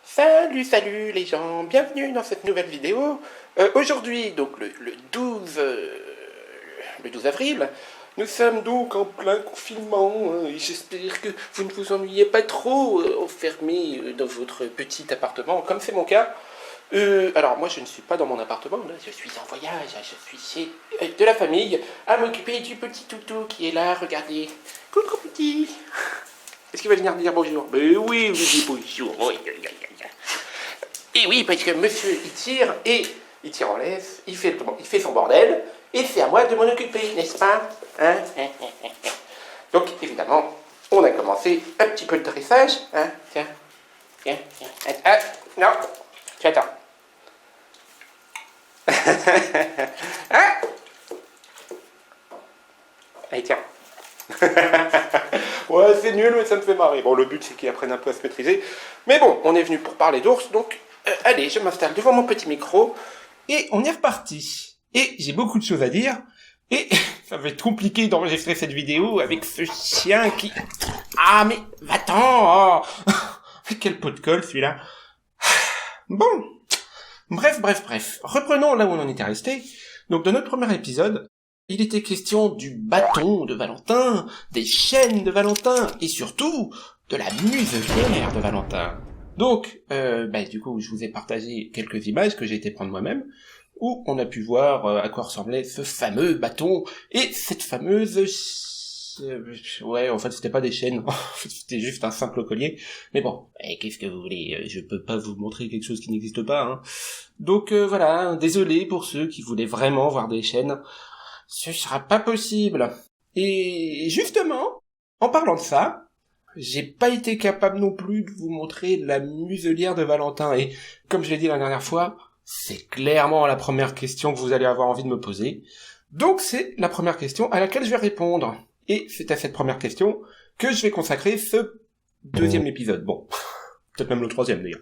Salut les gens, bienvenue dans cette nouvelle vidéo. Aujourd'hui, donc le 12 avril, nous sommes donc en plein confinement et j'espère que vous ne vous ennuyez pas trop enfermés dans votre petit appartement, comme c'est mon cas. Alors moi je ne suis pas dans mon appartement, là, je suis en voyage, je suis chez de la famille, à m'occuper du petit toutou qui est là, regardez. Coucou petit. Est-ce qu'il va venir dire bonjour? Ben oui, je dis bonjour. Et oui, parce que monsieur, il tire en laisse, il fait son bordel, et c'est à moi de m'en occuper, n'est-ce pas? Donc, évidemment, on a commencé un petit peu de dressage. Tiens. Non, tu attends. Allez, tiens. Ouais, c'est nul, mais ça me fait marrer. Bon, le but, c'est qu'ils apprennent un peu à se maîtriser. Mais bon, on est venu pour parler d'ours, donc allez, je m'installe devant mon petit micro, et on est reparti. Et j'ai beaucoup de choses à dire, et ça va être compliqué d'enregistrer cette vidéo avec ce chien qui... Ah, mais va-t'en. Quel pot de colle, celui-là. Bon, bref. Reprenons là où on en était resté. Donc, dans notre premier épisode, il était question du bâton de Valentin, des chaînes de Valentin, et surtout, de la muselière de Valentin. Donc, du coup, je vous ai partagé quelques images que j'ai été prendre moi-même, où on a pu voir à quoi ressemblait ce fameux bâton, et cette fameuse... Ouais, en fait, c'était pas des chaînes, c'était juste un simple collier. Mais bon, qu'est-ce que vous voulez, je peux pas vous montrer quelque chose qui n'existe pas, hein. Donc voilà, désolé pour ceux qui voulaient vraiment voir des chaînes, ce sera pas possible. Et justement, en parlant de ça, j'ai pas été capable non plus de vous montrer la muselière de Valentin, et comme je l'ai dit la dernière fois, c'est clairement la première question que vous allez avoir envie de me poser. Donc c'est la première question à laquelle je vais répondre. Et c'est à cette première question que je vais consacrer ce deuxième épisode. Bon, peut-être même le troisième d'ailleurs.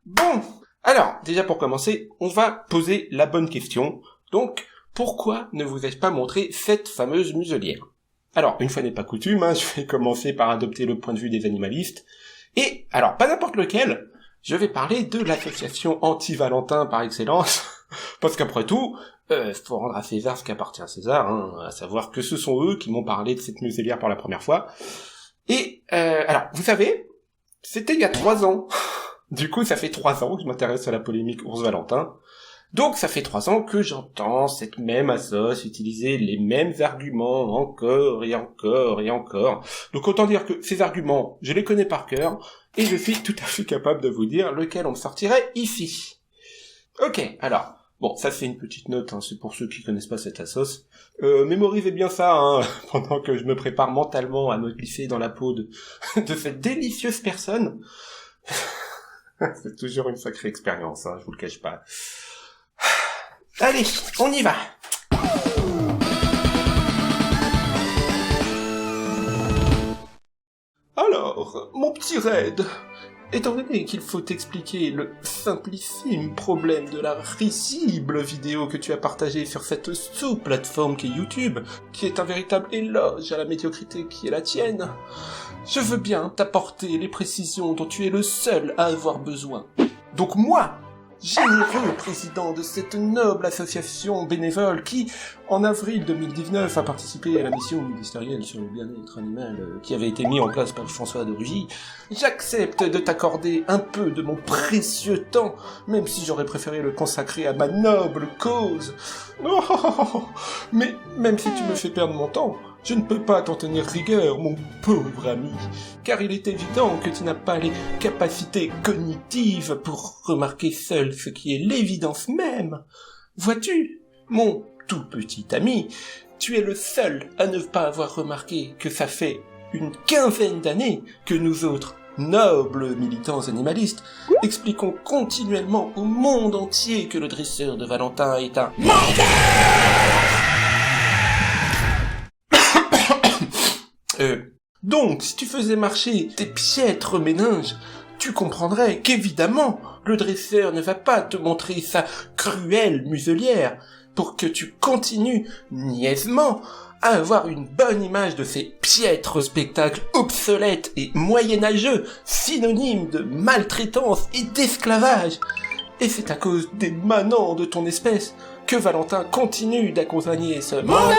Bon, alors, déjà pour commencer, on va poser la bonne question. Donc, pourquoi ne vous ai-je pas montré cette fameuse muselière? Alors, une fois n'est pas coutume, je vais commencer par adopter le point de vue des animalistes. Et, alors, pas n'importe lequel, je vais parler de l'association anti-Valentin par excellence, parce qu'après tout, faut rendre à César ce qui appartient à César, à savoir que ce sont eux qui m'ont parlé de cette muselière pour la première fois. Et, alors, vous savez, c'était il y a 3 ans. Du coup, ça fait 3 ans que je m'intéresse à la polémique Ours-Valentin. Donc ça fait 3 ans que j'entends cette même assoce utiliser les mêmes arguments encore et encore et encore. Donc autant dire que ces arguments, je les connais par cœur, et je suis tout à fait capable de vous dire lequel on me sortirait ici. Ok, alors, bon, ça c'est une petite note, c'est pour ceux qui connaissent pas cette assoce. Mémorisez bien ça, pendant que je me prépare mentalement à me glisser dans la peau de cette délicieuse personne. C'est toujours une sacrée expérience, je vous le cache pas. Allez, on y va. Alors, mon petit Red, étant donné qu'il faut expliquer le simplissime problème de la risible vidéo que tu as partagée sur cette sous-plateforme qu'est YouTube, qui est un véritable éloge à la médiocrité qui est la tienne, je veux bien t'apporter les précisions dont tu es le seul à avoir besoin. Donc moi, généreux président de cette noble association bénévole qui, en avril 2019, a participé à la mission ministérielle sur le bien-être animal qui avait été mise en place par François de Rugy, j'accepte de t'accorder un peu de mon précieux temps, même si j'aurais préféré le consacrer à ma noble cause. Oh, mais même si tu me fais perdre mon temps, je ne peux pas t'en tenir rigueur, mon pauvre ami, car il est évident que tu n'as pas les capacités cognitives pour remarquer seul ce qui est l'évidence même. Vois-tu, mon tout petit ami, tu es le seul à ne pas avoir remarqué que ça fait une 15aine d'années que nous autres, nobles militants animalistes, expliquons continuellement au monde entier que le dresseur de Valentin est un Donc, si tu faisais marcher tes piètres méninges, tu comprendrais qu'évidemment, le dresseur ne va pas te montrer sa cruelle muselière pour que tu continues niaisement à avoir une bonne image de ces piètres spectacles obsolètes et moyenâgeux, synonymes de maltraitance et d'esclavage. Et c'est à cause des manants de ton espèce que Valentin continue d'accompagner ce menteur.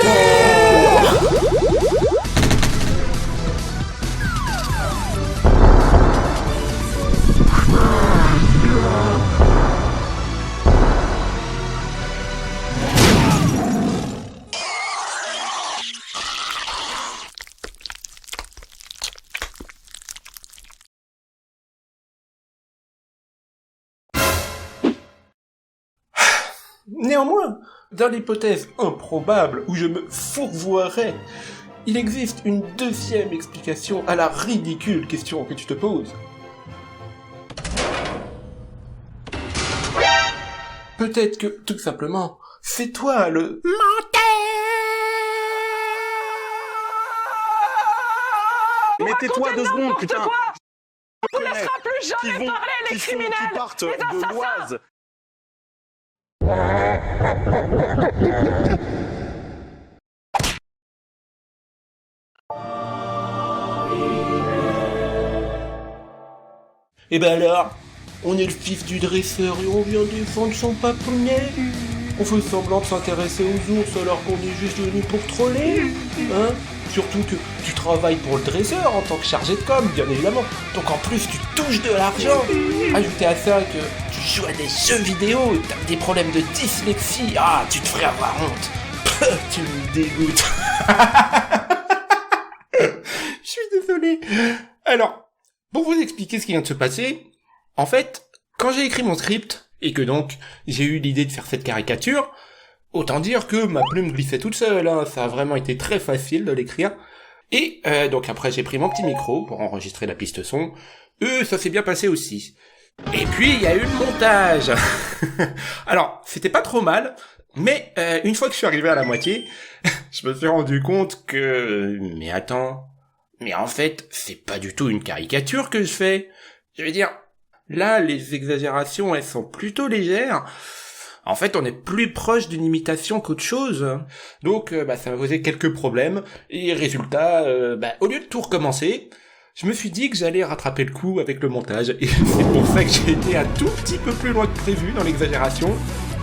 Néanmoins, dans l'hypothèse improbable où je me fourvoierais, il existe une deuxième explication à la ridicule question que tu te poses. Peut-être que, tout simplement, c'est toi le menteur. Mais tais-toi 2 secondes, putain. On ne laissera plus jamais parler les criminels, qui partent les de assassins. l'Oise. Et ben alors, on est le fils du dresseur et on vient défendre son papounet. On fait semblant de s'intéresser aux ours alors qu'on est juste venu pour troller. Hein? Surtout que tu travailles pour le dresseur en tant que chargé de com, bien évidemment. Donc en plus, tu touches de l'argent. Ajoutez à ça que tu joues à des jeux vidéo et t'as des problèmes de dyslexie. Ah, tu devrais avoir honte. Tu me dégoûtes. Je suis désolé. Alors, pour vous expliquer ce qui vient de se passer, en fait, quand j'ai écrit mon script, et que donc j'ai eu l'idée de faire cette caricature, autant dire que ma plume glissait toute seule, hein, ça a vraiment été très facile de l'écrire. Et donc après j'ai pris mon petit micro pour enregistrer la piste son, ça s'est bien passé aussi. Et puis il y a eu le montage. Alors, c'était pas trop mal, mais une fois que je suis arrivé à la moitié, je me suis rendu compte que... Mais attends, mais en fait, c'est pas du tout une caricature que je fais. Je veux dire, là, les exagérations, elles sont plutôt légères. En fait, on est plus proche d'une imitation qu'autre chose. Donc, ça m'a posé quelques problèmes. Et résultat, au lieu de tout recommencer, je me suis dit que j'allais rattraper le coup avec le montage. Et c'est pour ça que j'ai été un tout petit peu plus loin que prévu dans l'exagération.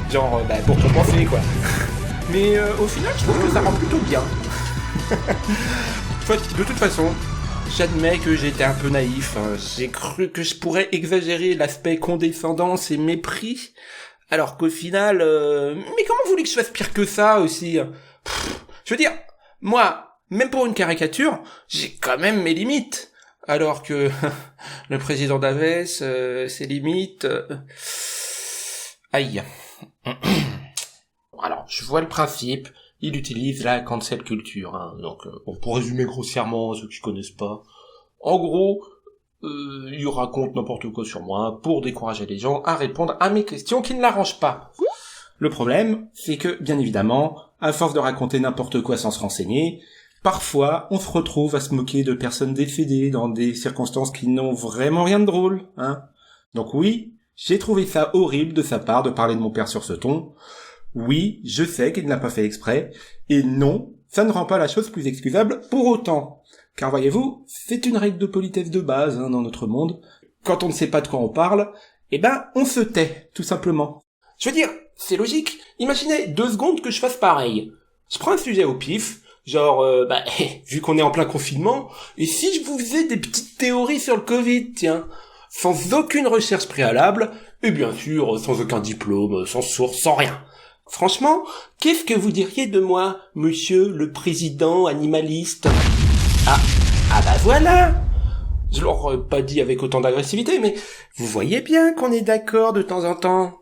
Genre, pour compenser, quoi. Mais au final, je trouve que ça rend plutôt bien. De toute façon, j'admets que j'étais un peu naïf. J'ai cru que je pourrais exagérer l'aspect condescendance et mépris, alors qu'au final... Mais comment vous voulez que je fasse pire que ça, aussi? Je veux dire, moi, même pour une caricature, j'ai quand même mes limites. Alors que le président d'Aves, ses limites... Aïe. Alors, je vois le principe... Il utilise la cancel culture, hein. Donc, pour résumer grossièrement, ceux qui connaissent pas, en gros, il raconte n'importe quoi sur moi pour décourager les gens à répondre à mes questions qui ne l'arrangent pas. Le problème, c'est que, bien évidemment, à force de raconter n'importe quoi sans se renseigner, parfois, on se retrouve à se moquer de personnes décédées dans des circonstances qui n'ont vraiment rien de drôle, hein. Donc oui, j'ai trouvé ça horrible de sa part de parler de mon père sur ce ton. Oui, je sais qu'il ne l'a pas fait exprès, et non, ça ne rend pas la chose plus excusable pour autant. Car voyez-vous, c'est une règle de politesse de base, hein, dans notre monde. Quand on ne sait pas de quoi on parle, on se tait, tout simplement. Je veux dire, c'est logique. Imaginez 2 secondes que je fasse pareil. Je prends un sujet au pif, genre, vu qu'on est en plein confinement, et si je vous faisais des petites théories sur le Covid, tiens, sans aucune recherche préalable, et bien sûr, sans aucun diplôme, sans source, sans rien. Franchement, qu'est-ce que vous diriez de moi, monsieur le président animaliste? Ah voilà! Je l'aurais pas dit avec autant d'agressivité, mais vous voyez bien qu'on est d'accord de temps en temps.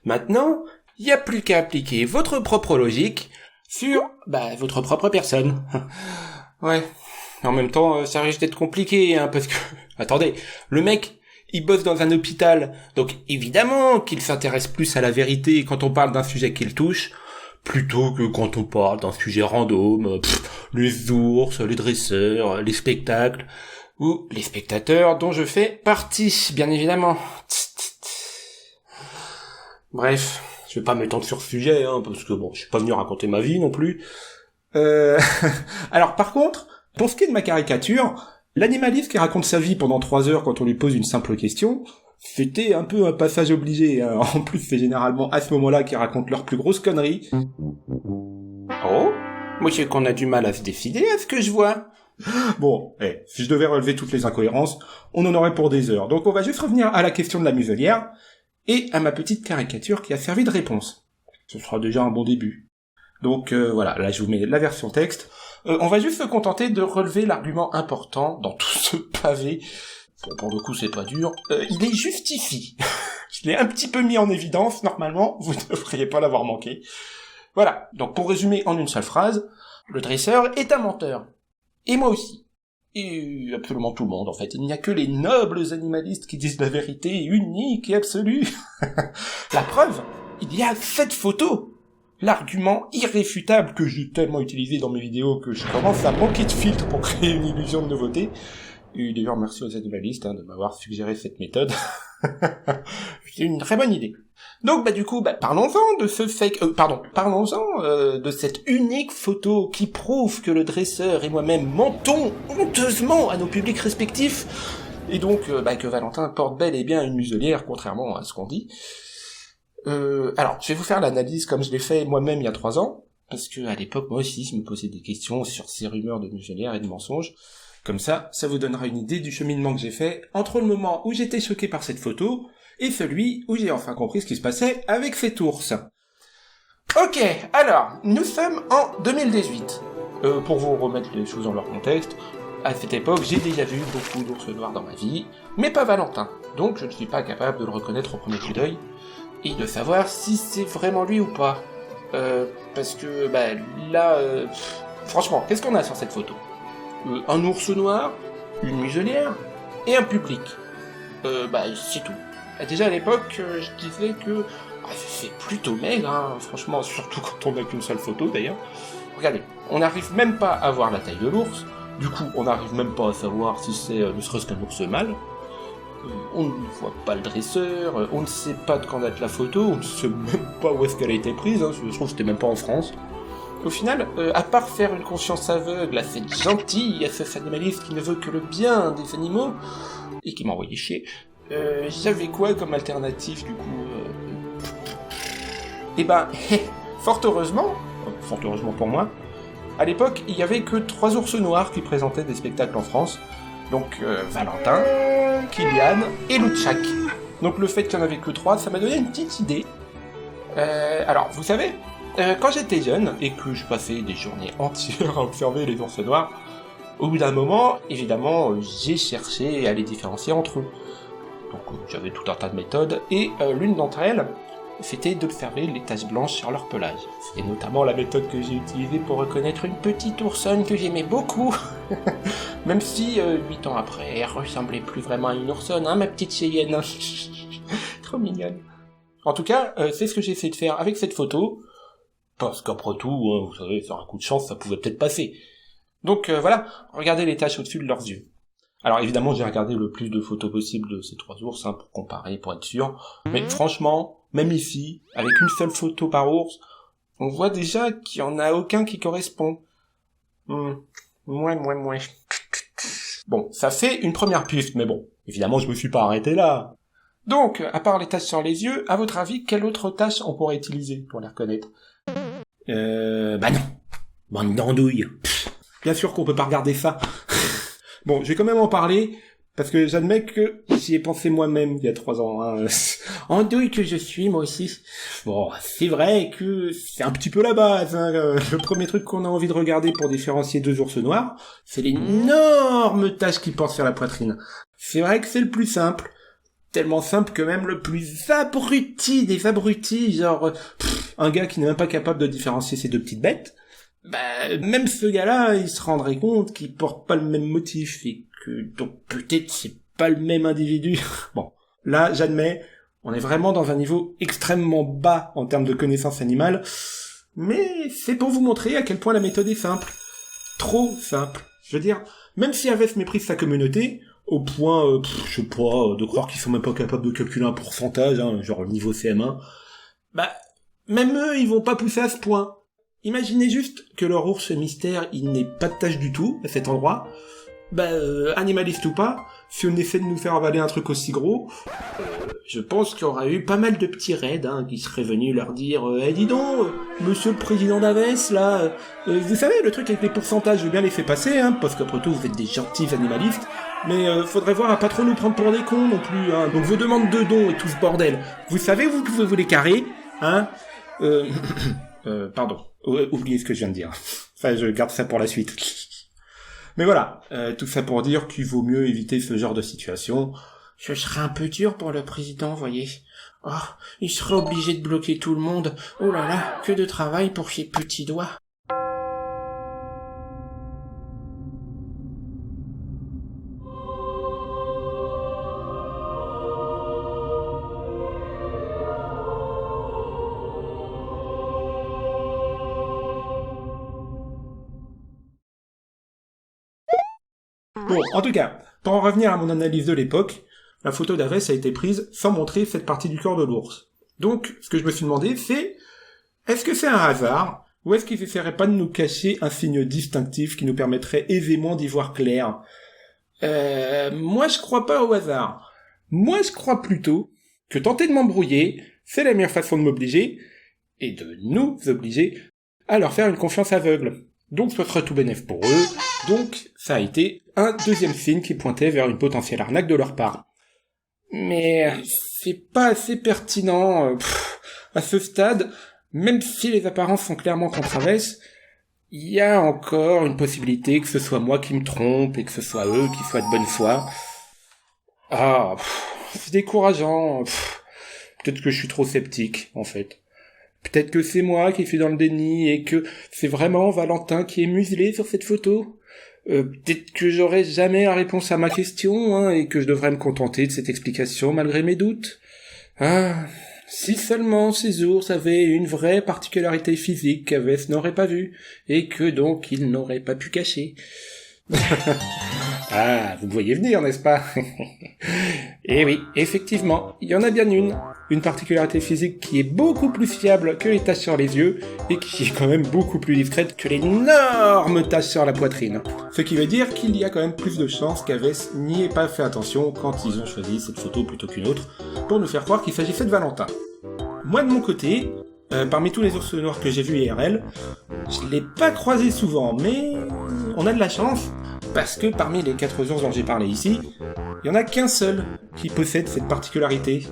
Maintenant, il n'y a plus qu'à appliquer votre propre logique sur, votre propre personne. Ouais. En même temps, ça risque d'être compliqué, hein, parce que... Attendez, le mec... Il bosse dans un hôpital, donc évidemment qu'il s'intéresse plus à la vérité quand on parle d'un sujet qu'il touche, plutôt que quand on parle d'un sujet random, les ours, les dresseurs, les spectacles, ou les spectateurs dont je fais partie, bien évidemment. Bref, je vais pas m'étendre sur ce sujet, hein, parce que je suis pas venu raconter ma vie non plus. Alors par contre, pour ce qui est de ma caricature, l'animaliste qui raconte sa vie pendant 3 heures quand on lui pose une simple question, c'était un peu un passage obligé. Hein. En plus, c'est généralement à ce moment-là qu'ils racontent leurs plus grosses conneries. Oh, moi c'est qu'on a du mal à se décider à ce que je vois. Bon, si je devais relever toutes les incohérences, on en aurait pour des heures. Donc on va juste revenir à la question de la muselière et à ma petite caricature qui a servi de réponse. Ce sera déjà un bon début. Donc voilà, là je vous mets la version texte. On va juste se contenter de relever l'argument important dans tout ce pavé. Bon, pour le coup c'est pas dur. Il est justifie. Je l'ai un petit peu mis en évidence, normalement, vous ne devriez pas l'avoir manqué. Voilà, donc pour résumer en une seule phrase, le dresseur est un menteur. Et moi aussi. Et absolument tout le monde, en fait. Il n'y a que les nobles animalistes qui disent la vérité unique et absolue. La preuve, il y a cette photo. L'argument irréfutable que j'ai tellement utilisé dans mes vidéos que je commence à manquer de filtre pour créer une illusion de nouveauté. Et d'ailleurs, merci aux animalistes de m'avoir suggéré cette méthode. C'est une très bonne idée. Donc du coup, parlons-en de ce fake... parlons-en de cette unique photo qui prouve que le dresseur et moi-même mentons honteusement à nos publics respectifs, et donc que Valentin porte bel et bien une muselière, contrairement à ce qu'on dit. Alors, je vais vous faire l'analyse comme je l'ai fait moi-même il y a 3 ans, parce que à l'époque, moi aussi, je me posais des questions sur ces rumeurs de muselière et de mensonges. Comme ça vous donnera une idée du cheminement que j'ai fait entre le moment où j'étais choqué par cette photo et celui où j'ai enfin compris ce qui se passait avec cet ours. Ok, alors, nous sommes en 2018. Pour vous remettre les choses dans leur contexte, à cette époque, j'ai déjà vu beaucoup d'ours noirs dans ma vie, mais pas Valentin, donc je ne suis pas capable de le reconnaître au premier coup d'œil, et de savoir si c'est vraiment lui ou pas. Parce que, là, franchement, qu'est-ce qu'on a sur cette photo ? Un ours noir, une muselière, et un public. C'est tout. Déjà à l'époque, je disais que c'est plutôt maigre, hein, franchement, surtout quand on n'a qu'une seule photo d'ailleurs. Regardez, on n'arrive même pas à voir la taille de l'ours, du coup on n'arrive même pas à savoir si c'est ne serait-ce qu'un ours mâle. On ne voit pas le dresseur, on ne sait pas de quand date la photo, on ne sait même pas où est-ce qu'elle a été prise, hein, je trouve que c'était même pas en France. Au final, à part faire une conscience aveugle à cette gentille, à cet animaliste qui ne veut que le bien des animaux, et qui m'a envoyé chier, j'avais quoi comme alternative du coup fort heureusement pour moi, à l'époque, il y avait que 3 ours noirs qui présentaient des spectacles en France, donc Valentin, Kylian et Luchak. Donc le fait qu'il n'y en avait que 3, ça m'a donné une petite idée. Alors, vous savez, quand j'étais jeune, et que je passais des journées entières à observer les ours noirs, au bout d'un moment, évidemment, j'ai cherché à les différencier entre eux. Donc j'avais tout un tas de méthodes, et l'une d'entre elles, c'était d'observer les taches blanches sur leur pelage. C'est notamment la méthode que j'ai utilisée pour reconnaître une petite oursonne que j'aimais beaucoup, même si 8 ans après, elle ressemblait plus vraiment à une oursonne, hein, ma petite Cheyenne. Trop mignonne. En tout cas, c'est ce que j'ai essayé de faire avec cette photo, parce qu'après tout, hein, vous savez, sur un coup de chance, ça pouvait peut-être passer. Donc voilà, regardez les taches au-dessus de leurs yeux. Alors évidemment, j'ai regardé le plus de photos possible de ces 3 ours, pour comparer, pour être sûr. Mais franchement, même ici, avec une seule photo par ours, on voit déjà qu'il n'y en a aucun qui correspond. Mouais. Bon, ça fait une première piste, mais bon, évidemment, je me suis pas arrêté là. Donc, à part les taches sur les yeux, à votre avis, quelle autre tache on pourrait utiliser pour les reconnaître ? Non. Bande d'andouilles. Bien sûr qu'on peut pas regarder ça. Bon, je vais quand même en parler, parce que j'admets que j'y ai pensé moi-même il y a 3 ans. Hein. Andouille que je suis, moi aussi. Bon, c'est vrai que c'est un petit peu la base. Hein. Le premier truc qu'on a envie de regarder pour différencier 2 ours noirs, c'est l'énorme tache qui porte sur la poitrine. C'est vrai que c'est le plus simple. Tellement simple que même le plus abruti des abrutis, genre un gars qui n'est même pas capable de différencier ces 2 petites bêtes, même ce gars-là, il se rendrait compte qu'il porte pas le même motif et que donc peut-être c'est pas le même individu. Bon, là, j'admets, on est vraiment dans un niveau extrêmement bas en termes de connaissances animales, mais c'est pour vous montrer à quel point la méthode est simple. Trop simple. Je veux dire, même si Aves méprise sa communauté, au point, je sais pas, de croire qu'ils sont même pas capables de calculer un pourcentage, hein, genre le niveau CM1, même eux, ils vont pas pousser à ce point. Imaginez juste que leur ours mystère, il n'ait pas de tache du tout à cet endroit. Animaliste ou pas, si on essaie de nous faire avaler un truc aussi gros, je pense qu'il y aura eu pas mal de petits raids qui seraient venus leur dire dis donc, monsieur le président d'Aves, là, vous savez, le truc avec les pourcentages, je veux bien les faire passer, parce qu'après tout, vous êtes des gentils animalistes, mais faudrait voir à pas trop nous prendre pour des cons non plus, donc vos demandes de dons et tout ce bordel, vous savez, vous pouvez vous les carrer, pardon, oubliez ce que je viens de dire. Enfin, je garde ça pour la suite. Mais voilà, tout ça pour dire qu'il vaut mieux éviter ce genre de situation. Ce serait un peu dur pour le président, voyez. Oh, il serait obligé de bloquer tout le monde. Oh là là, que de travail pour ses petits doigts. Bon, en tout cas, pour en revenir à mon analyse de l'époque, la photo d'Aves a été prise sans montrer cette partie du corps de l'ours. Donc, ce que je me suis demandé, c'est, est-ce que c'est un hasard, ou est-ce qu'ils essaieraient pas de nous cacher un signe distinctif qui nous permettrait aisément d'y voir clair? Moi je crois pas au hasard. Moi je crois plutôt que tenter de m'embrouiller, c'est la meilleure façon de m'obliger, et de nous obliger, à leur faire une confiance aveugle. Donc ce serait tout bénef pour eux, donc ça a été un deuxième signe qui pointait vers une potentielle arnaque de leur part. Mais c'est pas assez pertinent à ce stade, même si les apparences sont clairement contre Aves, il y a encore une possibilité que ce soit moi qui me trompe et que ce soit eux qui soient de bonne foi. C'est décourageant. Peut-être que je suis trop sceptique, en fait. Peut-être que c'est moi qui suis dans le déni et que c'est vraiment Valentin qui est muselé sur cette photo. Peut-être que j'aurai jamais la réponse à ma question, et que je devrais me contenter de cette explication malgré mes doutes. Si seulement ces ours avaient une vraie particularité physique qu'Aves n'aurait pas vue, et que donc il n'aurait pas pu cacher. Vous me voyez venir, n'est-ce pas? Eh oui, effectivement, il y en a bien une particularité physique qui est beaucoup plus fiable que les taches sur les yeux, et qui est quand même beaucoup plus discrète que l'énorme tache sur la poitrine. Ce qui veut dire qu'il y a quand même plus de chances qu'Aves n'y ait pas fait attention quand ils ont choisi cette photo plutôt qu'une autre, pour nous faire croire qu'il s'agissait de Valentin. Moi de mon côté, parmi tous les ours noirs que j'ai vus IRL, je l'ai pas croisé souvent, mais on a de la chance, parce que parmi les 4 ours dont j'ai parlé ici, il y en a qu'un seul qui possède cette particularité.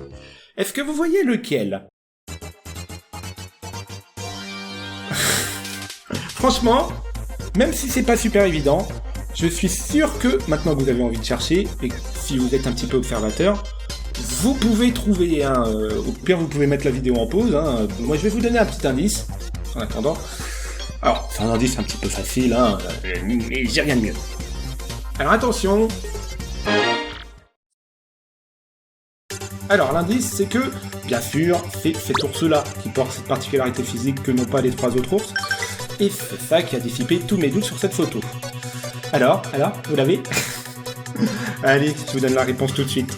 Est-ce que vous voyez lequel? Franchement, même si c'est pas super évident, je suis sûr que, maintenant que vous avez envie de chercher, et si vous êtes un petit peu observateur, vous pouvez trouver au pire vous pouvez mettre la vidéo en pause, Moi je vais vous donner un petit indice, en attendant. Alors, c'est un indice un petit peu facile, mais j'ai rien de mieux. Alors attention. Alors l'indice c'est que, bien sûr, c'est cet ours-là qui porte cette particularité physique que n'ont pas les 3 autres ours, et c'est ça qui a dissipé tous mes doutes sur cette photo. Alors, vous l'avez? Allez, je vous donne la réponse tout de suite.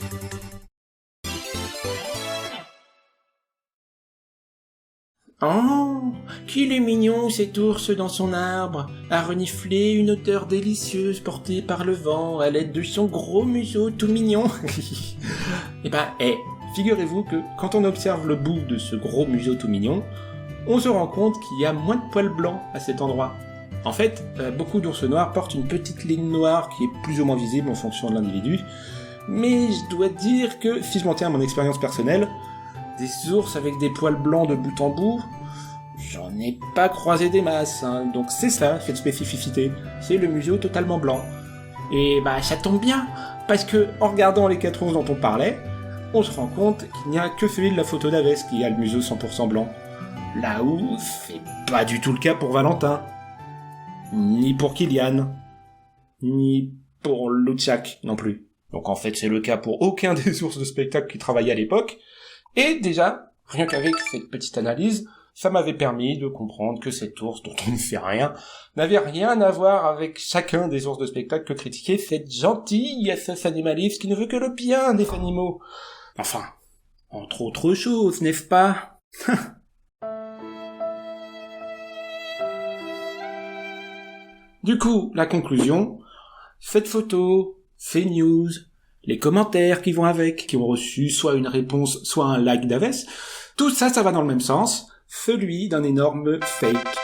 Oh, qu'il est mignon cet ours dans son arbre, à renifler une odeur délicieuse portée par le vent à l'aide de son gros museau tout mignon. Figurez-vous que quand on observe le bout de ce gros museau tout mignon, on se rend compte qu'il y a moins de poils blancs à cet endroit. En fait, beaucoup d'ours noirs portent une petite ligne noire qui est plus ou moins visible en fonction de l'individu, mais je dois dire que, si je m'en tiens à mon expérience personnelle, des ours avec des poils blancs de bout en bout, j'en ai pas croisé des masses, donc c'est ça, cette spécificité, c'est le museau totalement blanc. Et ça tombe bien, parce que en regardant les 4 ours dont on parlait, on se rend compte qu'il n'y a que celui de la photo d'Aves qui a le museau 100% blanc. Là où c'est pas du tout le cas pour Valentin, ni pour Kylian, ni pour Luchak non plus. Donc en fait c'est le cas pour aucun des ours de spectacle qui travaillaient à l'époque, et déjà, rien qu'avec cette petite analyse, ça m'avait permis de comprendre que cet ours, dont on ne sait rien, n'avait rien à voir avec chacun des ours de spectacle que critiquait cette gentille SS animaliste qui ne veut que le bien des animaux. Enfin, entre autres choses, n'est-ce pas? Du coup, la conclusion, cette photo, ces news, les commentaires qui vont avec, qui ont reçu soit une réponse, soit un like d'Aves, tout ça, ça va dans le même sens, celui d'un énorme fake.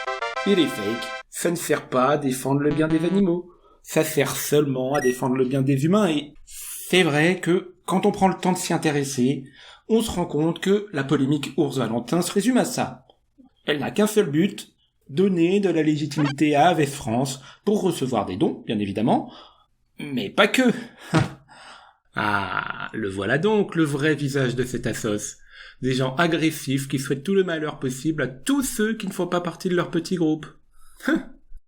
Et les fakes, ça ne sert pas à défendre le bien des animaux, ça sert seulement à défendre le bien des humains, et c'est vrai que, quand on prend le temps de s'y intéresser, on se rend compte que la polémique Ours Valentin se résume à ça. Elle n'a qu'un seul but, donner de la légitimité à Aves France pour recevoir des dons, bien évidemment, mais pas que. Ah, le voilà donc, le vrai visage de cette assos. Des gens agressifs qui souhaitent tout le malheur possible à tous ceux qui ne font pas partie de leur petit groupe.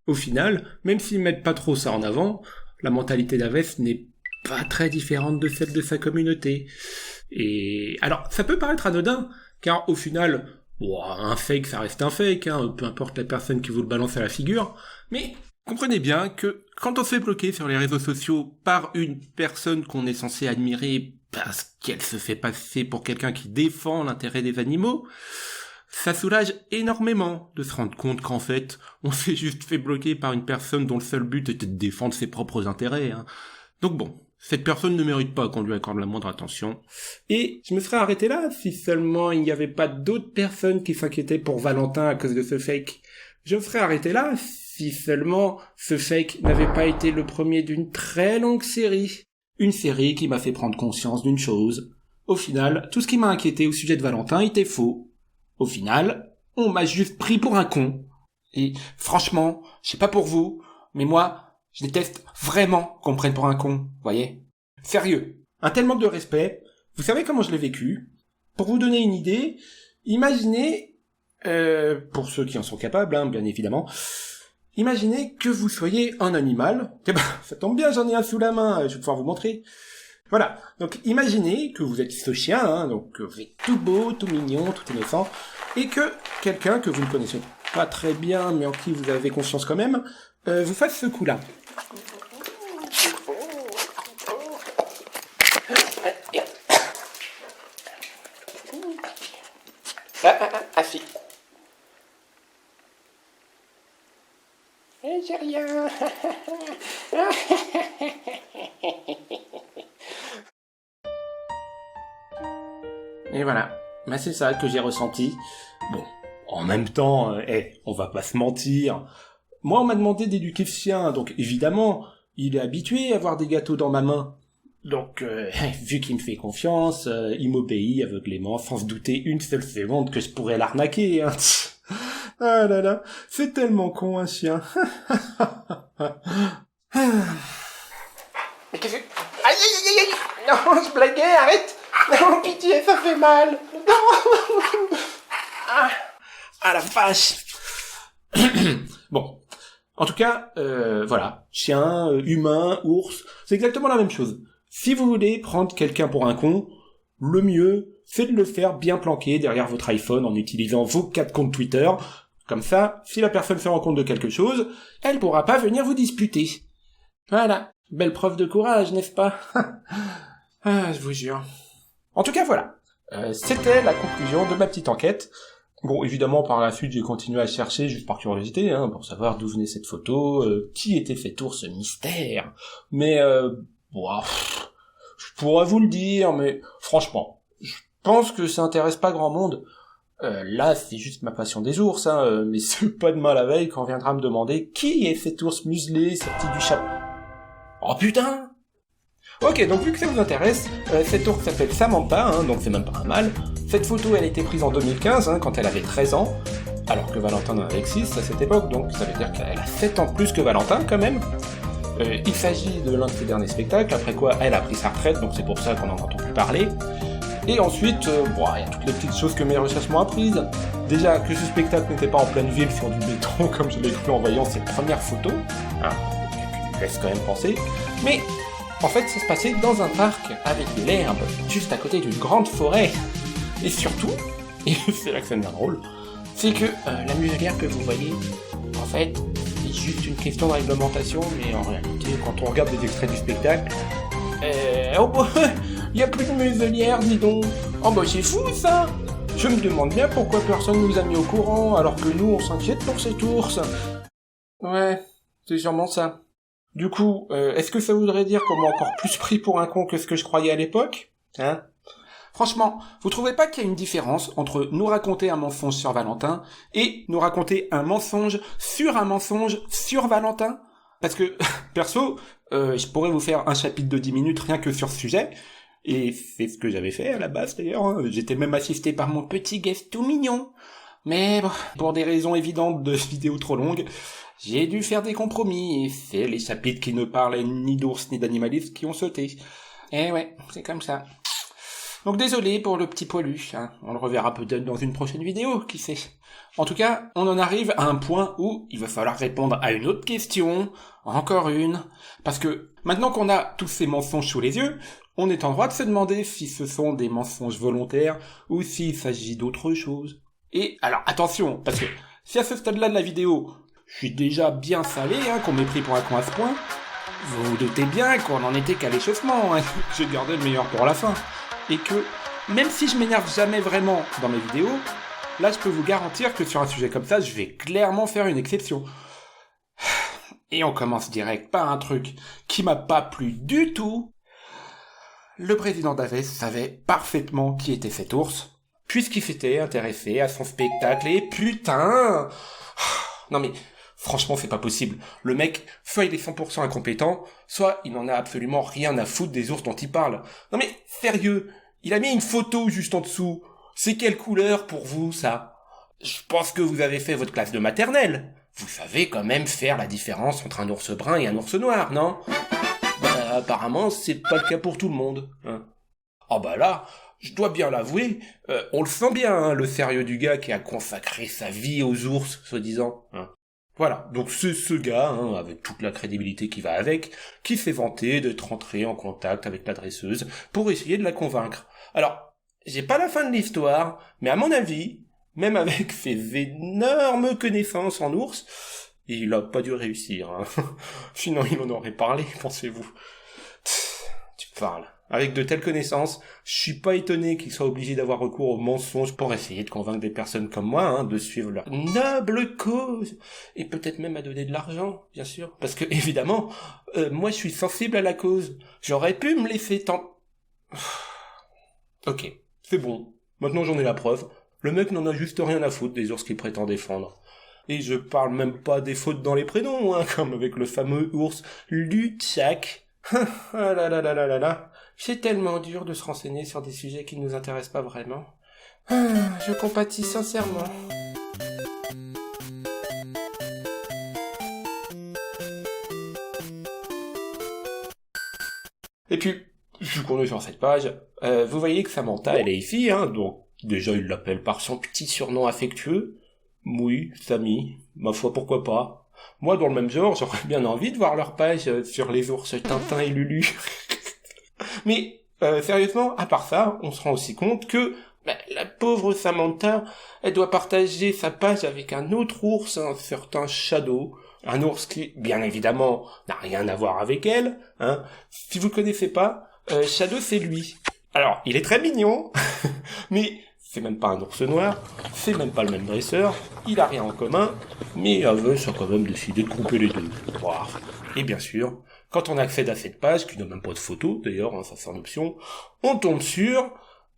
Au final, même s'ils mettent pas trop ça en avant, la mentalité d'Aves n'est pas très différente de celle de sa communauté. Et alors, ça peut paraître anodin, car au final, un fake, ça reste un fake, peu importe la personne qui vous le balance à la figure, mais comprenez bien que quand on se fait bloquer sur les réseaux sociaux par une personne qu'on est censé admirer parce qu'elle se fait passer pour quelqu'un qui défend l'intérêt des animaux, ça soulage énormément de se rendre compte qu'en fait, on s'est juste fait bloquer par une personne dont le seul but était de défendre ses propres intérêts. Donc bon, cette personne ne mérite pas qu'on lui accorde la moindre attention. Et je me serais arrêté là si seulement il n'y avait pas d'autres personnes qui s'inquiétaient pour Valentin à cause de ce fake. Je me serais arrêté là si seulement ce fake n'avait pas été le premier d'une très longue série. Une série qui m'a fait prendre conscience d'une chose. Au final, tout ce qui m'a inquiété au sujet de Valentin était faux. Au final, on m'a juste pris pour un con. Et franchement, je sais pas pour vous, mais moi, je déteste vraiment qu'on me prenne pour un con, voyez. Sérieux, un tel manque de respect, vous savez comment je l'ai vécu? Pour vous donner une idée, imaginez, pour ceux qui en sont capables, bien évidemment, imaginez que vous soyez un animal. Eh ben, ça tombe bien, j'en ai un sous la main, je vais pouvoir vous montrer. Voilà, donc imaginez que vous êtes ce chien, donc vous êtes tout beau, tout mignon, tout innocent, et que quelqu'un que vous ne connaissez pas très bien, mais en qui vous avez confiance quand même, vous fasse ce coup-là. Si. J'ai rien. Et voilà, c'est ça que j'ai ressenti. Bon, en même temps, on va pas se mentir. Moi, on m'a demandé d'éduquer ce chien, donc évidemment, il est habitué à avoir des gâteaux dans ma main. Donc, vu qu'il me fait confiance, il m'obéit aveuglément, sans se douter une seule seconde que je pourrais l'arnaquer. Ah là là, c'est tellement con un chien. Mais qu'est-ce que... Aïe aïe aïe aïe. Non, je blaguais, arrête. Non, pitié, ça fait mal. Non. Ah la vache. Bon, en tout cas, voilà, chien, humain, ours, c'est exactement la même chose. Si vous voulez prendre quelqu'un pour un con, le mieux, c'est de le faire bien planqué derrière votre iPhone en utilisant vos 4 comptes Twitter. Comme ça, si la personne se rend compte de quelque chose, elle pourra pas venir vous disputer. Voilà, belle preuve de courage, n'est-ce pas? Je vous jure. En tout cas, voilà. C'était la conclusion de ma petite enquête. Bon, évidemment, par la suite, j'ai continué à chercher, juste par curiosité, pour savoir d'où venait cette photo, qui était cet ours mystère. Mais, je pourrais vous le dire, mais franchement, je pense que ça intéresse pas grand monde. Là, c'est juste ma passion des ours, mais c'est pas demain la veille quand on viendra me demander qui est cet ours muselé sorti du chapeau. Oh putain! Ok, donc vu que ça vous intéresse, cet ours s'appelle Samantha, donc c'est même pas un mâle. Cette photo, elle a été prise en 2015, quand elle avait 13 ans, alors que Valentin en avait 6 à cette époque, donc ça veut dire qu'elle a 7 ans de plus que Valentin, quand même. Il s'agit de l'un de ses derniers spectacles, après quoi elle a pris sa retraite, donc c'est pour ça qu'on en entend plus parler. Et ensuite, il y a toutes les petites choses que mes recherches m'ont apprises. Déjà, que ce spectacle n'était pas en pleine ville sur du béton, comme je l'ai cru en voyant cette première photo, qui laisse quand même penser, mais en fait, ça se passait dans un parc avec de l'herbe, juste à côté d'une grande forêt. Et surtout, et c'est là que ça devient drôle, c'est que la muselière que vous voyez, en fait, c'est juste une question de réglementation, mais en réalité, quand on regarde des extraits du spectacle, il y a plus de muselière, dis donc. Oh bah c'est fou ça. Je me demande bien pourquoi personne nous a mis au courant, alors que nous on s'inquiète pour cet ours. Ouais, C'est sûrement ça. Du coup, est-ce que ça voudrait dire qu'on m'a encore plus pris pour un con que ce que je croyais à l'époque? Hein? Franchement, vous trouvez pas qu'il y a une différence entre nous raconter un mensonge sur Valentin et nous raconter un mensonge sur Valentin? Parce que, perso, je pourrais vous faire un chapitre de 10 minutes rien que sur ce sujet, et c'est ce que j'avais fait à la base d'ailleurs, hein. J'étais même assisté par mon petit guest tout mignon. Mais bon, pour des raisons évidentes de vidéos trop longues, j'ai dû faire des compromis, et c'est les chapitres qui ne parlaient ni d'ours ni d'animalistes qui ont sauté. Eh ouais, c'est comme ça. Donc désolé pour le petit poilu, hein. On le reverra peut-être dans une prochaine vidéo, qui sait. En tout cas, on en arrive à un point où il va falloir répondre à une autre question, encore une, parce que maintenant qu'on a tous ces mensonges sous les yeux, on est en droit de se demander si ce sont des mensonges volontaires ou s'il s'agit d'autre chose. Et alors attention, parce que si à ce stade-là de la vidéo, je suis déjà bien salé, hein, qu'on m'ait pris pour un con à ce point, vous vous doutez bien qu'on en était qu'à l'échauffement, hein. J'ai gardé le meilleur pour la fin. Et que, même si je m'énerve jamais vraiment dans mes vidéos, là je peux vous garantir que sur un sujet comme ça, je vais clairement faire une exception. Et on commence direct par un truc qui m'a pas plu du tout. Le président d'Aves savait parfaitement qui était cet ours, puisqu'il s'était intéressé à son spectacle, et putain! Non mais, franchement c'est pas possible. Le mec, soit il est 100% incompétent, soit il n'en a absolument rien à foutre des ours dont il parle. Non mais, sérieux, il a mis une photo juste en dessous. C'est quelle couleur pour vous, ça? Je pense que vous avez fait votre classe de maternelle. Vous savez quand même faire la différence entre un ours brun et un ours noir, non? Bah, apparemment, c'est pas le cas pour tout le monde, hein. Oh bah là, je dois bien l'avouer, on le sent bien, hein, le sérieux du gars qui a consacré sa vie aux ours, soi-disant, hein. Voilà, donc c'est ce gars, hein, avec toute la crédibilité qui va avec, qui s'est vanté d'être rentré en contact avec la dresseuse pour essayer de la convaincre. Alors, j'ai pas la fin de l'histoire, mais à mon avis, même avec ses énormes connaissances en ours, il a pas dû réussir, hein. Sinon il en aurait parlé, pensez-vous. Tu parles. Avec de telles connaissances, je suis pas étonné qu'il soit obligé d'avoir recours aux mensonges pour essayer de convaincre des personnes comme moi, hein, de suivre leur noble cause, et peut-être même à donner de l'argent, bien sûr, parce que évidemment, moi je suis sensible à la cause. J'aurais pu me laisser Ok, c'est bon. Maintenant j'en ai la preuve. Le mec n'en a juste rien à foutre des ours qu'il prétend défendre. Et je parle même pas des fautes dans les prénoms, hein, comme avec le fameux ours Luchak. Ah là là là là là là. C'est tellement dur de se renseigner sur des sujets qui ne nous intéressent pas vraiment. Je compatis sincèrement. Et puis, vu qu'on est sur cette page, vous voyez que Samantha, elle est ici, hein, donc déjà il l'appelle par son petit surnom affectueux. Oui, Samy, ma foi pourquoi pas. Moi, dans le même genre, j'aurais bien envie de voir leur page sur les ours Tintin et Lulu. Mais, sérieusement, à part ça, on se rend aussi compte que la pauvre Samantha, elle doit partager sa page avec un autre ours, un certain Shadow, un ours qui, bien évidemment, n'a rien à voir avec elle, hein. Si vous connaissez pas, Shadow c'est lui. Alors, il est très mignon, mais c'est même pas un ours noir, c'est même pas le même dresseur, il a rien en commun, mais Aves a quand même décidé de couper les deux. Wow. Et bien sûr, quand on accède à cette page, qui n'a même pas de photo, d'ailleurs, hein, ça c'est en option, on tombe sur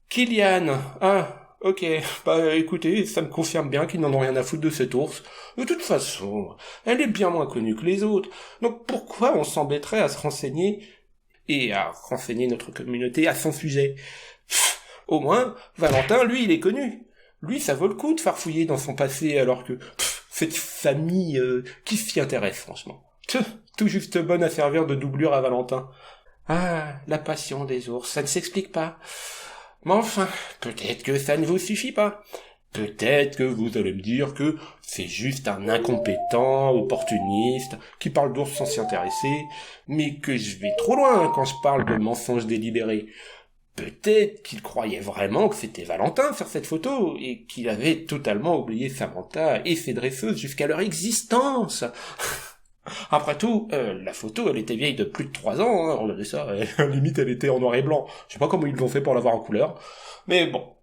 Kylian. Ah, ok, bah écoutez, ça me confirme bien qu'ils n'en ont rien à foutre de cet ours. De toute façon, elle est bien moins connue que les autres, donc pourquoi on s'embêterait à se renseigner et à renseigner notre communauté à son sujet? Au moins, Valentin, lui, il est connu. Lui, ça vaut le coup de farfouiller dans son passé, alors que cette famille qui s'y intéresse, franchement. Tout juste bonne à servir de doublure à Valentin. Ah, la passion des ours, ça ne s'explique pas. Mais enfin, peut-être que ça ne vous suffit pas. Peut-être que vous allez me dire que c'est juste un incompétent, opportuniste, qui parle d'ours sans s'y intéresser, mais que je vais trop loin quand je parle de mensonges délibérés. Peut-être qu'il croyait vraiment que c'était Valentin sur cette photo, et qu'il avait totalement oublié Samantha et ses dresseuses jusqu'à leur existence. Après tout, la photo, elle était vieille de plus de 3 ans, hein, regardez ça, limite elle était en noir et blanc. Je sais pas comment ils l'ont fait pour l'avoir en couleur, mais bon,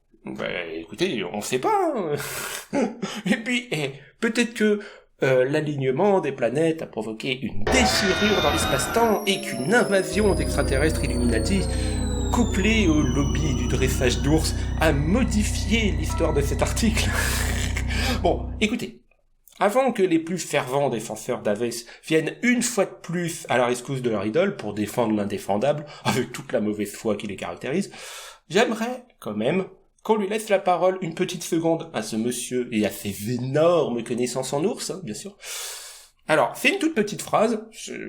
écoutez, on sait pas, hein. Et puis, peut-être que l'alignement des planètes a provoqué une déchirure dans l'espace-temps et qu'une invasion d'extraterrestres Illuminati, couplée au lobby du dressage d'ours, a modifié l'histoire de cet article. Bon, écoutez, avant que les plus fervents défenseurs d'Aves viennent une fois de plus à la rescousse de leur idole pour défendre l'indéfendable, avec toute la mauvaise foi qui les caractérise, j'aimerais, quand même, qu'on lui laisse la parole une petite seconde à ce monsieur et à ses énormes connaissances en ours, bien sûr. Alors, c'est une toute petite phrase,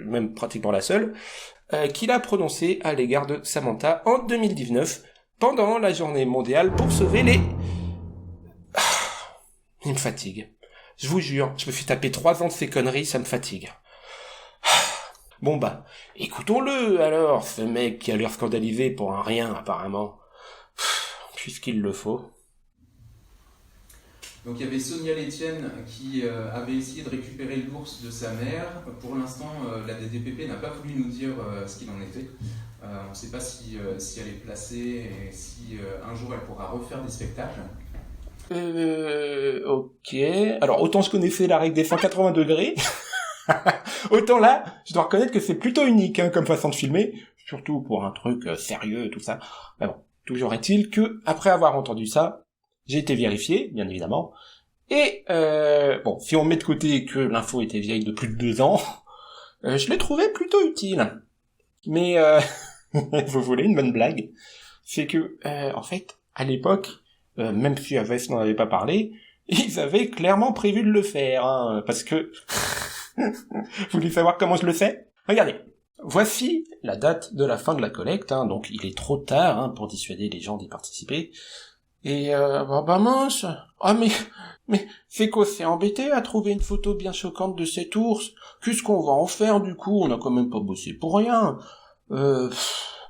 même pratiquement la seule, qu'il a prononcée à l'égard de Samantha en 2019, pendant la journée mondiale pour sauver les... Il me fatigue. Je vous jure, je me suis tapé 3 ans de ces conneries, ça me fatigue. Bon bah, écoutons-le alors, ce mec qui a l'air scandalisé pour un rien apparemment. Puisqu'il le faut. Donc il y avait Sonia Létienne qui avait essayé de récupérer l'ours de sa mère. Pour l'instant, la DDPP n'a pas voulu nous dire ce qu'il en était. On ne sait pas si elle est placée et si un jour elle pourra refaire des spectacles. Ok. Alors autant je connaissais la règle des 180 degrés, autant là, je dois reconnaître que c'est plutôt unique comme façon de filmer, surtout pour un truc sérieux, tout ça. Mais bon. Toujours est-il que, après avoir entendu ça, j'ai été vérifié, bien évidemment, et bon, si on met de côté que l'info était vieille de plus de 2 ans, je l'ai trouvé plutôt utile. Mais, vous voulez une bonne blague? C'est que, en fait, à l'époque, même si Aves n'en avait pas parlé, ils avaient clairement prévu de le faire, hein, parce que... Vous voulez savoir comment je le sais? Regardez. Voici la date de la fin de la collecte, donc il est trop tard pour dissuader les gens d'y participer. Et bah mince, mais c'est quoi, c'est embêté à trouver une photo bien choquante de cet ours? Qu'est-ce qu'on va en faire du coup? On a quand même pas bossé pour rien. Bon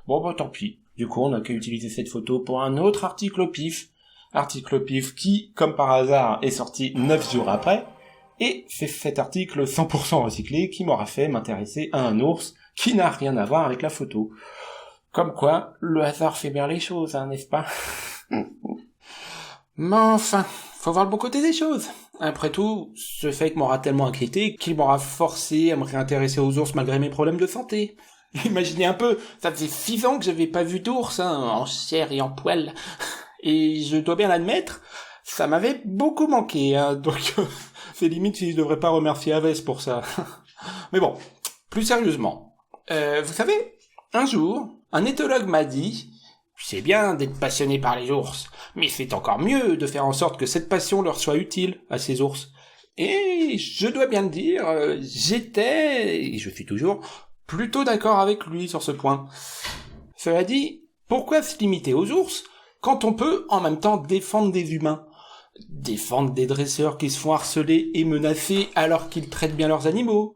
bah tant pis. Du coup on a qu'à utiliser cette photo pour un autre article au pif. Article au pif qui, comme par hasard, est sorti 9 jours après. Et c'est cet article 100% recyclé qui m'aura fait m'intéresser à un ours qui n'a rien à voir avec la photo. Comme quoi, le hasard fait bien les choses, n'est-ce pas? Mais enfin, faut voir le bon côté des choses. Après tout, ce fake m'aura tellement inquiété qu'il m'aura forcé à me réintéresser aux ours malgré mes problèmes de santé. Imaginez un peu, ça faisait 6 ans que j'avais pas vu d'ours, en chair et en poil. Et je dois bien l'admettre, ça m'avait beaucoup manqué, donc c'est limite si je devrais pas remercier Aves pour ça. Mais bon, plus sérieusement. Vous savez, un jour, un éthologue m'a dit « C'est bien d'être passionné par les ours, mais c'est encore mieux de faire en sorte que cette passion leur soit utile à ces ours. » Et je dois bien le dire, j'étais, et je suis toujours, plutôt d'accord avec lui sur ce point. Cela dit, pourquoi se limiter aux ours quand on peut en même temps défendre des humains? Défendre des dresseurs qui se font harceler et menacer alors qu'ils traitent bien leurs animaux?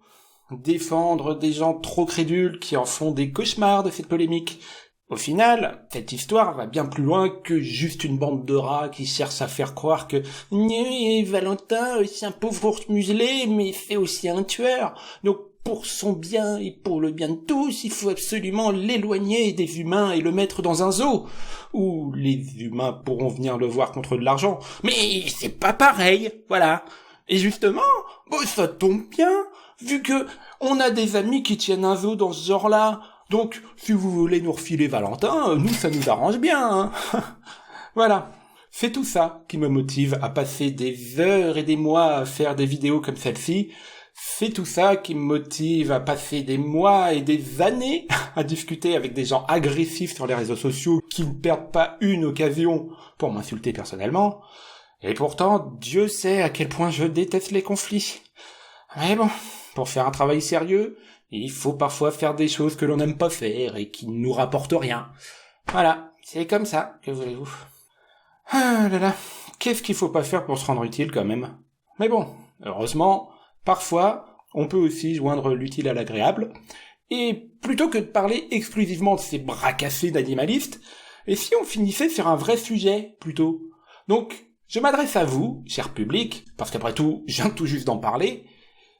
Défendre des gens trop crédules qui en font des cauchemars de cette polémique. Au final, cette histoire va bien plus loin que juste une bande de rats qui cherchent à faire croire que Valentin, c'est un pauvre ours muselé, mais c'est aussi un tueur. Donc pour son bien et pour le bien de tous, il faut absolument l'éloigner des humains et le mettre dans un zoo, où les humains pourront venir le voir contre de l'argent. Mais c'est pas pareil, voilà. Et justement, ça tombe bien, vu que on a des amis qui tiennent un zoo dans ce genre-là. Donc, si vous voulez nous refiler Valentin, nous, ça nous arrange bien, Voilà. C'est tout ça qui me motive à passer des heures et des mois à faire des vidéos comme celle-ci. C'est tout ça qui me motive à passer des mois et des années à discuter avec des gens agressifs sur les réseaux sociaux qui ne perdent pas une occasion pour m'insulter personnellement. Et pourtant, Dieu sait à quel point je déteste les conflits. Mais bon, pour faire un travail sérieux, il faut parfois faire des choses que l'on n'aime pas faire et qui ne nous rapportent rien. Voilà, c'est comme ça, que voulez-vous. Ah là là, qu'est-ce qu'il faut pas faire pour se rendre utile quand même. Mais bon, heureusement, parfois, on peut aussi joindre l'utile à l'agréable, et plutôt que de parler exclusivement de ces bras cassés d'animalistes, et si on finissait sur un vrai sujet, plutôt. Donc, je m'adresse à vous, cher public, parce qu'après tout, je viens tout juste d'en parler.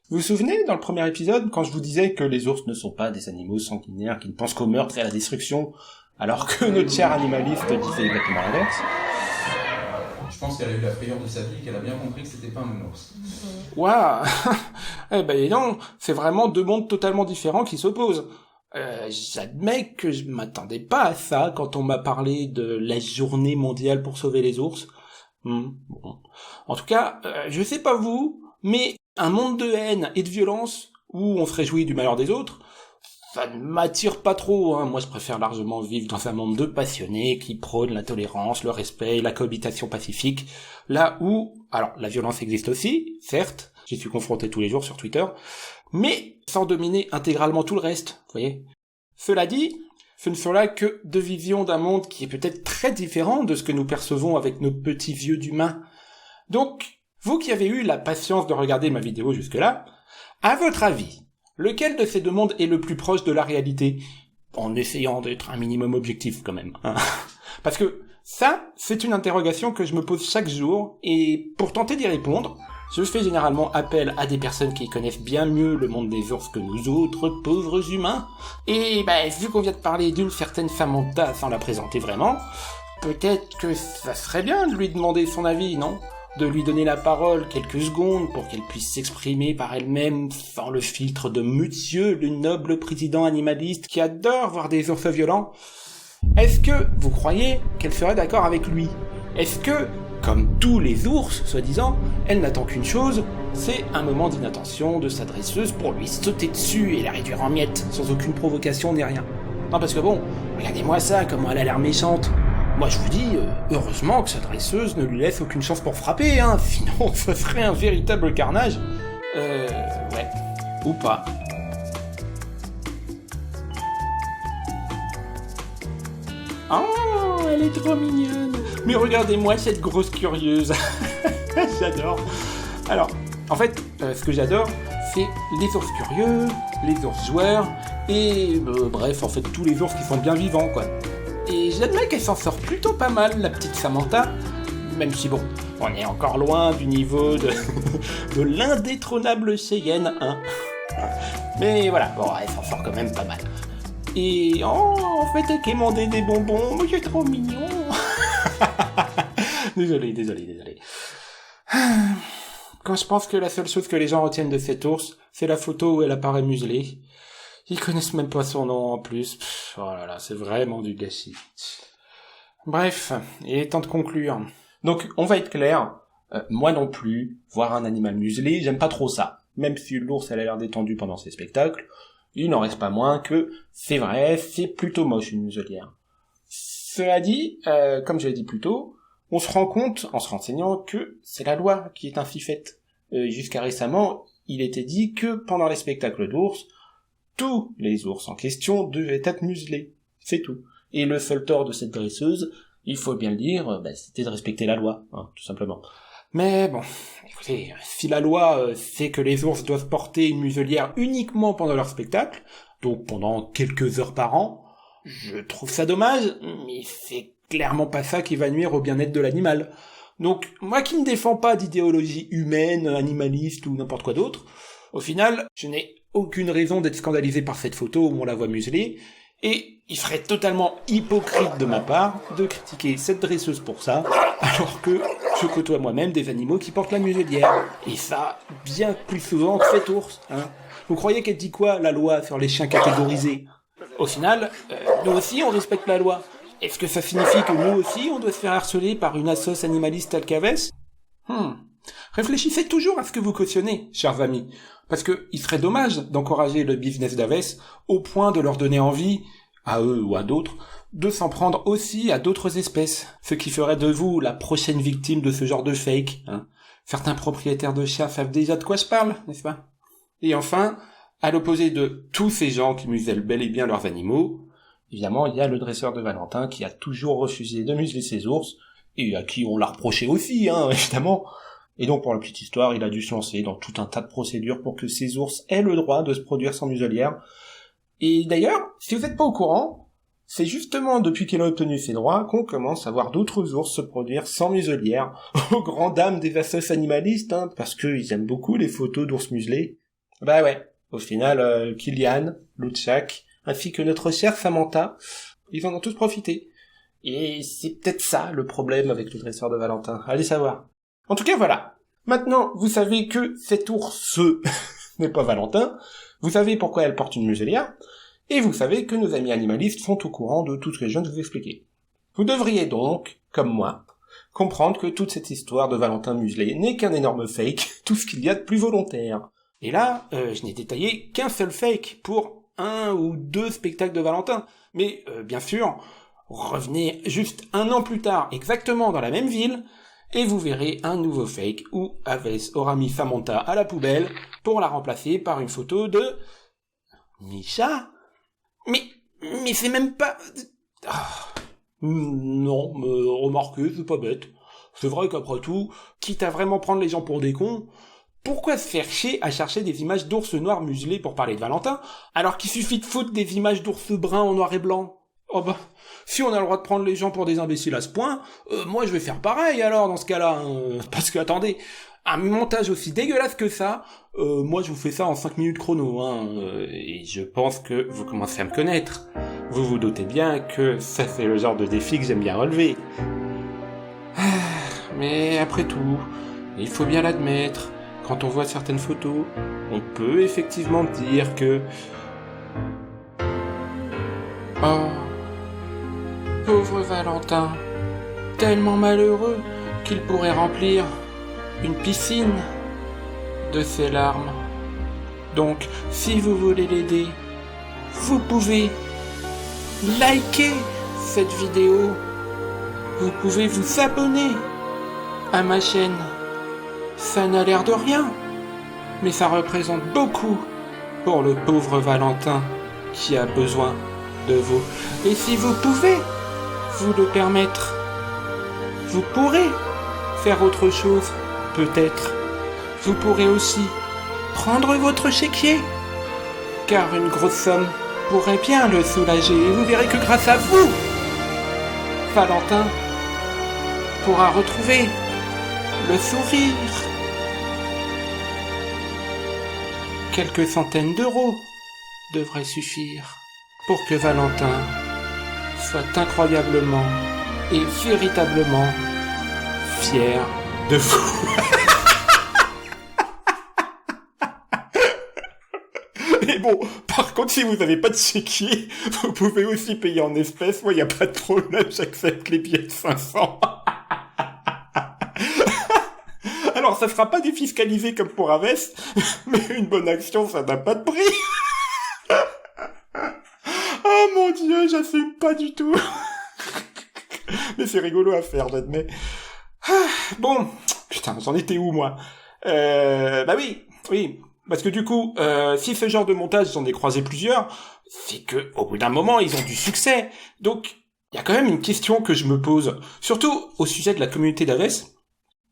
Vous vous souvenez, dans le premier épisode, quand je vous disais que les ours ne sont pas des animaux sanguinaires qui ne pensent qu'au meurtre et à la destruction, alors que notre cher animaliste disait exactement l'inverse? Je pense qu'elle a eu la frayeur de sa vie et qu'elle a bien compris que c'était pas un nounours. Waouh. Eh ben non, c'est vraiment deux mondes totalement différents qui s'opposent. J'admets que je m'attendais pas à ça quand on m'a parlé de la journée mondiale pour sauver les ours. Bon. En tout cas, je sais pas vous, mais un monde de haine et de violence où on se réjouit du malheur des autres, ça ne m'attire pas trop, hein. Moi, je préfère largement vivre dans un monde de passionnés qui prônent la tolérance, le respect et la cohabitation pacifique, là où, alors, la violence existe aussi, certes, j'y suis confronté tous les jours sur Twitter, mais sans dominer intégralement tout le reste, vous voyez. Cela dit, ce ne sont là que deux visions d'un monde qui est peut-être très différent de ce que nous percevons avec nos petits yeux d'humains. Donc, vous qui avez eu la patience de regarder ma vidéo jusque-là, à votre avis, lequel de ces deux mondes est le plus proche de la réalité? En essayant d'être un minimum objectif quand même, hein. Parce que ça, c'est une interrogation que je me pose chaque jour, et pour tenter d'y répondre, je fais généralement appel à des personnes qui connaissent bien mieux le monde des ours que nous autres pauvres humains. Et vu qu'on vient de parler d'une certaine Samantha sans la présenter vraiment, peut-être que ça serait bien de lui demander son avis, non? De lui donner la parole quelques secondes pour qu'elle puisse s'exprimer par elle-même sans le filtre de monsieur le noble président animaliste qui adore voir des ours violents. Est-ce que vous croyez qu'elle serait d'accord avec lui? Est-ce que, comme tous les ours, soi-disant, elle n'attend qu'une chose, c'est un moment d'inattention de sa dresseuse pour lui sauter dessus et la réduire en miettes, sans aucune provocation ni rien? Non, parce que bon, regardez-moi ça, comment elle a l'air méchante. Moi je vous dis, heureusement que sa dresseuse ne lui laisse aucune chance pour frapper, hein, sinon ça serait un véritable carnage. Ouais, ou pas. Oh, elle est trop mignonne. Mais regardez-moi cette grosse curieuse. J'adore. Alors, en fait, ce que j'adore, c'est les ours curieux, les ours joueurs, et bref, en fait, tous les ours qui sont bien vivants, quoi. Et j'admets qu'elle s'en sort plutôt pas mal, la petite Samantha, même si bon, on est encore loin du niveau de l'indétrônable Cheyenne, hein. Mais voilà, bon, elle s'en sort quand même pas mal. Et en fait, elle quémandait des bonbons, mais c'est trop mignon. Désolé. Quand je pense que la seule chose que les gens retiennent de cet ours, c'est la photo où elle apparaît muselée. Ils connaissent même pas son nom en plus. Oh là là, c'est vraiment du gâchis. Bref, il est temps de conclure. Donc, on va être clair, moi non plus, voir un animal muselé, j'aime pas trop ça. Même si l'ours elle a l'air détendue pendant ses spectacles, il n'en reste pas moins que, c'est vrai, c'est plutôt moche une muselière. Cela dit, comme je l'ai dit plus tôt, on se rend compte, en se renseignant, que c'est la loi qui est ainsi faite. Jusqu'à récemment, il était dit que pendant les spectacles d'ours, tous les ours en question devaient être muselés. C'est tout. Et le seul tort de cette dresseuse, il faut bien le dire, c'était de respecter la loi, hein, tout simplement. Mais bon, écoutez, si la loi fait que les ours doivent porter une muselière uniquement pendant leur spectacle, donc pendant quelques heures par an, je trouve ça dommage, mais c'est clairement pas ça qui va nuire au bien-être de l'animal. Donc, moi qui ne défends pas d'idéologie humaine, animaliste ou n'importe quoi d'autre, au final, je n'ai aucune raison d'être scandalisé par cette photo où on la voit muselée, et il serait totalement hypocrite de ma part de critiquer cette dresseuse pour ça, alors que je côtoie moi-même des animaux qui portent la muselière. Et ça, bien plus souvent que cet ours, hein. Vous croyez qu'elle dit quoi, la loi, sur les chiens catégorisés? Au final, nous aussi on respecte la loi. Est-ce que ça signifie que nous aussi on doit se faire harceler par une assoce animaliste telle qu'Aves? Réfléchissez toujours à ce que vous cautionnez, chers amis. Parce que il serait dommage d'encourager le business d'Aves au point de leur donner envie, à eux ou à d'autres, de s'en prendre aussi à d'autres espèces. Ce qui ferait de vous la prochaine victime de ce genre de fake, hein. Certains propriétaires de chiens savent déjà de quoi je parle, n'est-ce pas? Et enfin, à l'opposé de tous ces gens qui musellent bel et bien leurs animaux, évidemment, il y a le dresseur de Valentin qui a toujours refusé de museler ses ours, et à qui on l'a reproché aussi, hein, évidemment. Et donc, pour la petite histoire, il a dû se lancer dans tout un tas de procédures pour que ces ours aient le droit de se produire sans muselière. Et d'ailleurs, si vous n'êtes pas au courant, c'est justement depuis qu'il a obtenu ses droits qu'on commence à voir d'autres ours se produire sans muselière, aux grandes dames des assos animalistes, hein, parce qu'ils aiment beaucoup les photos d'ours muselés. Bah ouais, au final, Kylian, Luchak, ainsi que notre chère Samantha, ils en ont tous profité. Et c'est peut-être ça le problème avec le dresseur de Valentin. Allez savoir. En tout cas, voilà. Maintenant, vous savez que cet ours n'est pas Valentin. Vous savez pourquoi elle porte une muselière. Et vous savez que nos amis animalistes sont au courant de tout ce que je viens de vous expliquer. Vous devriez donc, comme moi, comprendre que toute cette histoire de Valentin muselé n'est qu'un énorme fake, tout ce qu'il y a de plus volontaire. Et là, je n'ai détaillé qu'un seul fake pour 1 ou 2 spectacles de Valentin. Mais, bien sûr, revenez juste 1 an plus tard, exactement dans la même ville, et vous verrez un nouveau fake où Aves aura mis Samantha à la poubelle pour la remplacer par une photo de... Misha ? Mais c'est même pas... Non, mais remarquez, c'est pas bête. C'est vrai qu'après tout, quitte à vraiment prendre les gens pour des cons, pourquoi se faire chier à chercher des images d'ours noirs muselés pour parler de Valentin, alors qu'il suffit de foutre des images d'ours bruns en noir et blanc? Oh bah, si on a le droit de prendre les gens pour des imbéciles à ce point, moi je vais faire pareil alors dans ce cas-là, parce que attendez, un montage aussi dégueulasse que ça, moi je vous fais ça en 5 minutes chrono, et je pense que vous commencez à me connaître. Vous vous doutez bien que ça c'est le genre de défi que j'aime bien relever. Mais après tout, il faut bien l'admettre, quand on voit certaines photos, on peut effectivement dire que... Oh, pauvre Valentin, tellement malheureux qu'il pourrait remplir une piscine de ses larmes. Donc, si vous voulez l'aider, vous pouvez liker cette vidéo. Vous pouvez vous abonner à ma chaîne. Ça n'a l'air de rien, mais ça représente beaucoup pour le pauvre Valentin qui a besoin de vous. Et si vous pouvez vous le permettre, vous pourrez faire autre chose, peut-être. Vous pourrez aussi prendre votre chéquier, car une grosse somme pourrait bien le soulager. Et vous verrez que grâce à vous, Valentin pourra retrouver le sourire. Quelques centaines d'euros devraient suffire pour que Valentin soit incroyablement et véritablement fier de vous. Et bon, par contre, si vous n'avez pas de chéquier, vous pouvez aussi payer en espèces. Moi, il n'y a pas de problème, j'accepte les billets de 500. Alors, ça sera pas défiscalisé comme pour Aves, mais une bonne action, ça n'a pas de prix. Oh mon Dieu, j'assume pas du tout. Mais c'est rigolo à faire, j'admets. Bon, putain, j'en étais où, moi? Bah oui. Parce que du coup, si ce genre de montage, j'en ai croisé plusieurs, c'est que au bout d'un moment, ils ont du succès. Donc, il y a quand même une question que je me pose, surtout au sujet de la communauté d'Aves.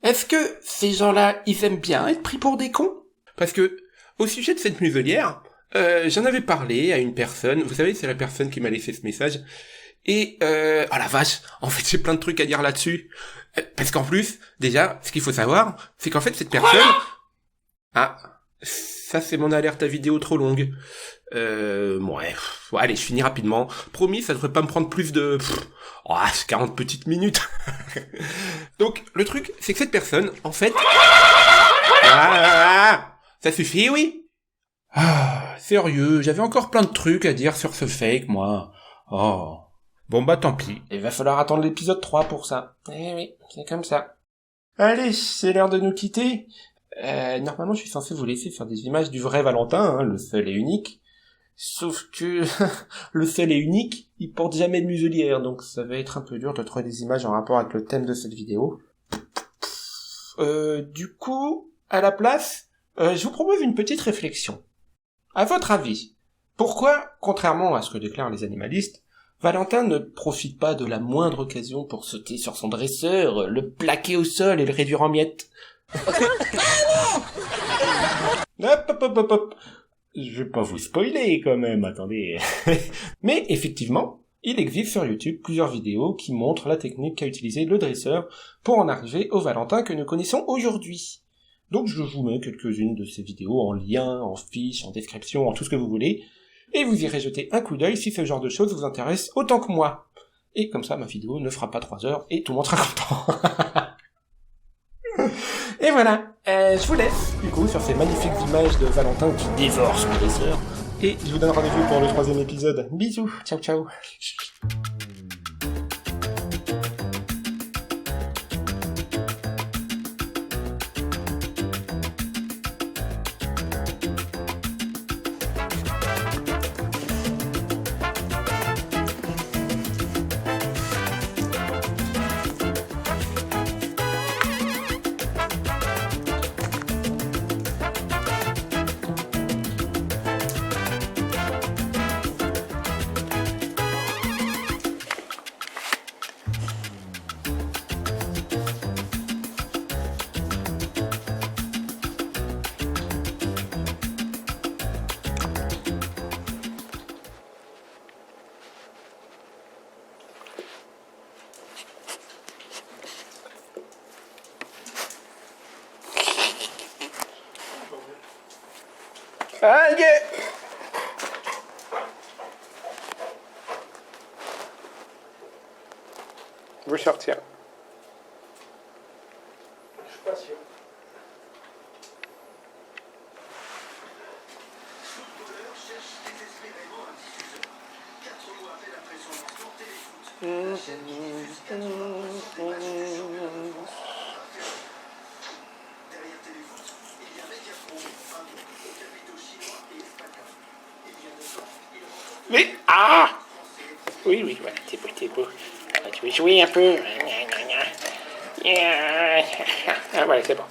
Est-ce que ces gens-là, ils aiment bien être pris pour des cons? Parce que, au sujet de cette muselière, j'en avais parlé à une personne, vous savez, c'est la personne qui m'a laissé ce message, et oh la vache, en fait j'ai plein de trucs à dire là-dessus, parce qu'en plus, déjà, ce qu'il faut savoir, c'est qu'en fait cette personne... Ah, ça c'est mon alerte à vidéo trop longue. Ouais, allez, je finis rapidement. Promis, ça devrait pas me prendre plus de... 40 petites minutes. Donc, le truc, c'est que cette personne, en fait... ça suffit, oui? Sérieux, j'avais encore plein de trucs à dire sur ce fake, moi. Oh. Bon bah tant pis. Il va falloir attendre l'épisode 3 pour ça. Eh oui, c'est comme ça. Allez, c'est l'heure de nous quitter. Normalement, je suis censé vous laisser faire des images du vrai Valentin, le seul et unique. Sauf que le seul et unique, il porte jamais de muselière, donc ça va être un peu dur de trouver des images en rapport avec le thème de cette vidéo. Du coup, à la place, je vous propose une petite réflexion. À votre avis, pourquoi, contrairement à ce que déclarent les animalistes, Valentin ne profite pas de la moindre occasion pour sauter sur son dresseur, le plaquer au sol et le réduire en miettes? Hop. Je vais pas vous spoiler quand même, attendez. Mais effectivement, il existe sur YouTube plusieurs vidéos qui montrent la technique qu'a utilisé le dresseur pour en arriver au Valentin que nous connaissons aujourd'hui. Donc je vous mets quelques-unes de ces vidéos en lien, en fiche, en description, en tout ce que vous voulez, et vous irez jeter un coup d'œil si ce genre de choses vous intéresse autant que moi. Et comme ça, ma vidéo ne fera pas 3 heures et tout le monde sera content. Et voilà, je vous laisse, du coup, sur ces magnifiques images de Valentin qui dévore son agresseur. Et je vous donne rendez-vous pour le 3e épisode. Bisous, ciao ciao. Allez! Vous sortir. Je suis pas sûr. Mais ah! Oui, oui, voilà, c'est beau, c'est beau. Tu veux jouer un peu? Ah, voilà, c'est bon.